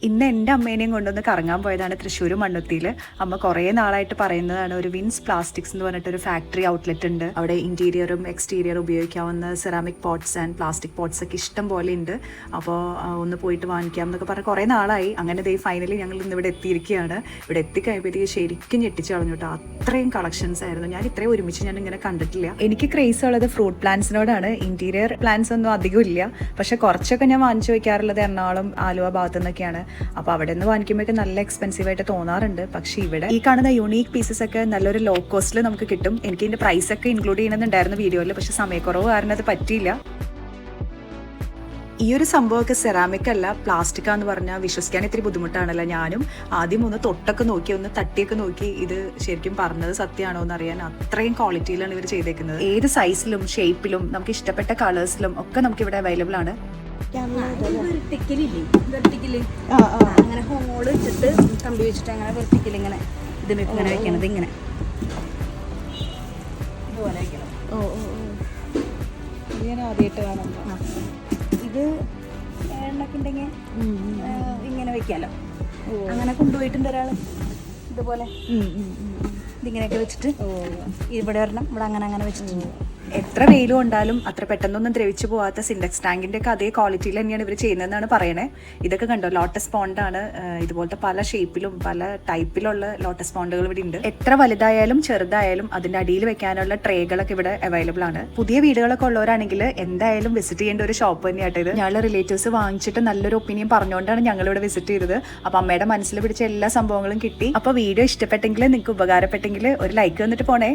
ഇന്ന് എൻ്റെ അമ്മേനെയും കൊണ്ടൊന്ന് കറങ്ങാൻ പോയതാണ് തൃശ്ശൂർ മണ്ണുത്തിയിൽ. അമ്മ കുറേ നാളായിട്ട് പറയുന്നതാണ് ഒരു വിൻസ് പ്ലാസ്റ്റിക്സ് എന്ന് പറഞ്ഞിട്ടൊരു ഫാക്ടറി ഔട്ട്ലെറ്റ് ഉണ്ട്. അവിടെ ഇൻറ്റീരിയറും എക്സ്റ്റീരിയറും ഉപയോഗിക്കാവുന്ന ceramic pots and plastic pots ഒക്കെ ഇഷ്ടം പോലെ ഉണ്ട്. അപ്പോൾ ഒന്ന് പോയിട്ട് വാങ്ങിക്കാം എന്നൊക്കെ പറഞ്ഞ് കുറേ നാളായി. അങ്ങനെ ഫൈനലി ഞങ്ങൾ ഇന്ന് ഇവിടെ എത്തിയിരിക്കുകയാണ്. ഇവിടെ എത്തിക്കഴിയുമ്പോഴത്തേക്ക് ശരിക്കും ഞെട്ടിച്ച് കളഞ്ഞു കേട്ടോ. അത്രയും കളക്ഷൻസ് ആയിരുന്നു. ഞാൻ ഇത്രയും ഒരുമിച്ച് ഞാൻ ഇങ്ങനെ കണ്ടിട്ടില്ല. എനിക്ക് ക്രേസ് ഉള്ളത് ഫ്രൂട്ട് പ്ലാന്റ്സിനോടാണ്. ഇന്റീരിയർ പ്ലാന്റ്സ് ഒന്നും അധികം ഇല്ല, പക്ഷെ കുറച്ചൊക്കെ ഞാൻ വാങ്ങിച്ചു വയ്ക്കാറുള്ളത് എറണാകുളം ആലുവ ഭാഗത്തു നിന്നൊക്കെയാണ്. അപ്പോൾ അവിടെ നിന്ന് വാങ്ങിക്കുമ്പോഴേക്കും നല്ല എക്സ്പെൻസീവ് ആയിട്ട് തോന്നാറുണ്ട്. പക്ഷേ ഇവിടെ ഈ കാണുന്ന യുണീക്ക് പീസസ് ഒക്കെ നല്ലൊരു ലോ കോസ്റ്റിൽ നമുക്ക് കിട്ടും. എനിക്ക് ഇതിന്റെ പ്രൈസ് ഒക്കെ ഇൻക്ലൂഡ് ചെയ്യണമെന്നുണ്ടായിരുന്നു വീഡിയോയിൽ, പക്ഷെ സമയക്കുറവ് കാരണം അത് പറ്റിയില്ല. ഈ ഒരു സംഭവമൊക്കെ സെറാമിക് അല്ല പ്ലാസ്റ്റിക് ആന്ന് പറഞ്ഞാൽ വിശ്വസിക്കാൻ ഇത്തിരി ബുദ്ധിമുട്ടാണല്ലോ. ഞാനും ആദ്യം ഒന്ന് തൊട്ടൊക്കെ നോക്കി, ഒന്ന് തട്ടിയൊക്കെ നോക്കി ഇത് ശരിക്കും പറഞ്ഞത് സത്യമാണോ എന്ന് അറിയാൻ. അത്രയും ക്വാളിറ്റിയിലാണ് ഇവർ ചെയ്തേക്കുന്നത്. ഏത് സൈസിലും ഷേപ്പിലും നമുക്ക് ഇഷ്ടപ്പെട്ട കളേഴ്സിലും ഒക്കെ നമുക്ക് ഇവിടെ അവൈലബിൾ ആണ്. അങ്ങനെ ഹോള് വെച്ചിട്ട് കമ്പി വെച്ചിട്ട് അങ്ങനെ വെർട്ടിക്കൽ ഇങ്ങനെ ഇത് ഇങ്ങനെ വെക്കണത് ഇങ്ങനെ ഇതുപോലെ വെക്കണം. ഞാൻ ആദ്യമായിട്ട് കാണാം. ഇത് എണ്ണൊക്കെ ഉണ്ടെങ്കിൽ ഇങ്ങനെ വെക്കാലോ. അങ്ങനെ കൊണ്ടുപോയിട്ടുണ്ട് ഒരാൾ ഇതുപോലെ ഇതിങ്ങനെയൊക്കെ വെച്ചിട്ട് ഇവിടെ വരണം. ഇവിടെ അങ്ങനെ അങ്ങനെ വെച്ചിട്ടുണ്ട്. എത്ര വെയിലും ഉണ്ടാലും അത്ര പെട്ടെന്നൊന്നും ദ്രവിച്ചു പോകാത്ത സിൻഡെക്സ് ടാങ്കിന്റെ ഒക്കെ അതേ ക്വാളിറ്റിയിൽ തന്നെയാണ് ഇവർ ചെയ്യുന്നതെന്നാണ് പറയണേ. ഇതൊക്കെ കണ്ടോ, ലോട്ടസ് പോണ്ടാണ്. ഇതുപോലത്തെ പല ഷേപ്പിലും പല ടൈപ്പിലുള്ള ലോട്ടസ് പോണ്ടുകൾ ഇവിടെ ഉണ്ട്. എത്ര വലുതായാലും ചെറുതായാലും അതിന്റെ അടിയിൽ വെക്കാനുള്ള ട്രേകളൊക്കെ ഇവിടെ അവൈലബിൾ ആണ്. പുതിയ വീടുകളൊക്കെ ഉള്ളവരാണെങ്കിൽ എന്തായാലും വിസിറ്റ് ചെയ്യേണ്ട ഒരു ഷോപ്പ് തന്നെയായിട്ട് ഇത്. ഞങ്ങളുടെ റിലേറ്റീവ്സ് വാങ്ങിച്ചിട്ട് നല്ലൊരു ഒപ്പീനിയൻ പറഞ്ഞുകൊണ്ടാണ് ഞങ്ങൾ ഇവിടെ വിസിറ്റ് ചെയ്തത്. അപ്പൊ അമ്മയുടെ മനസ്സിൽ പിടിച്ച എല്ലാ സംഭവങ്ങളും കിട്ടി. അപ്പൊ വീഡിയോ ഇഷ്ടപ്പെട്ടെങ്കിൽ, നിങ്ങൾക്ക് ഉപകാരപ്പെട്ടെങ്കിൽ ഒരു ലൈക്ക് തന്നിട്ട് പോണേ.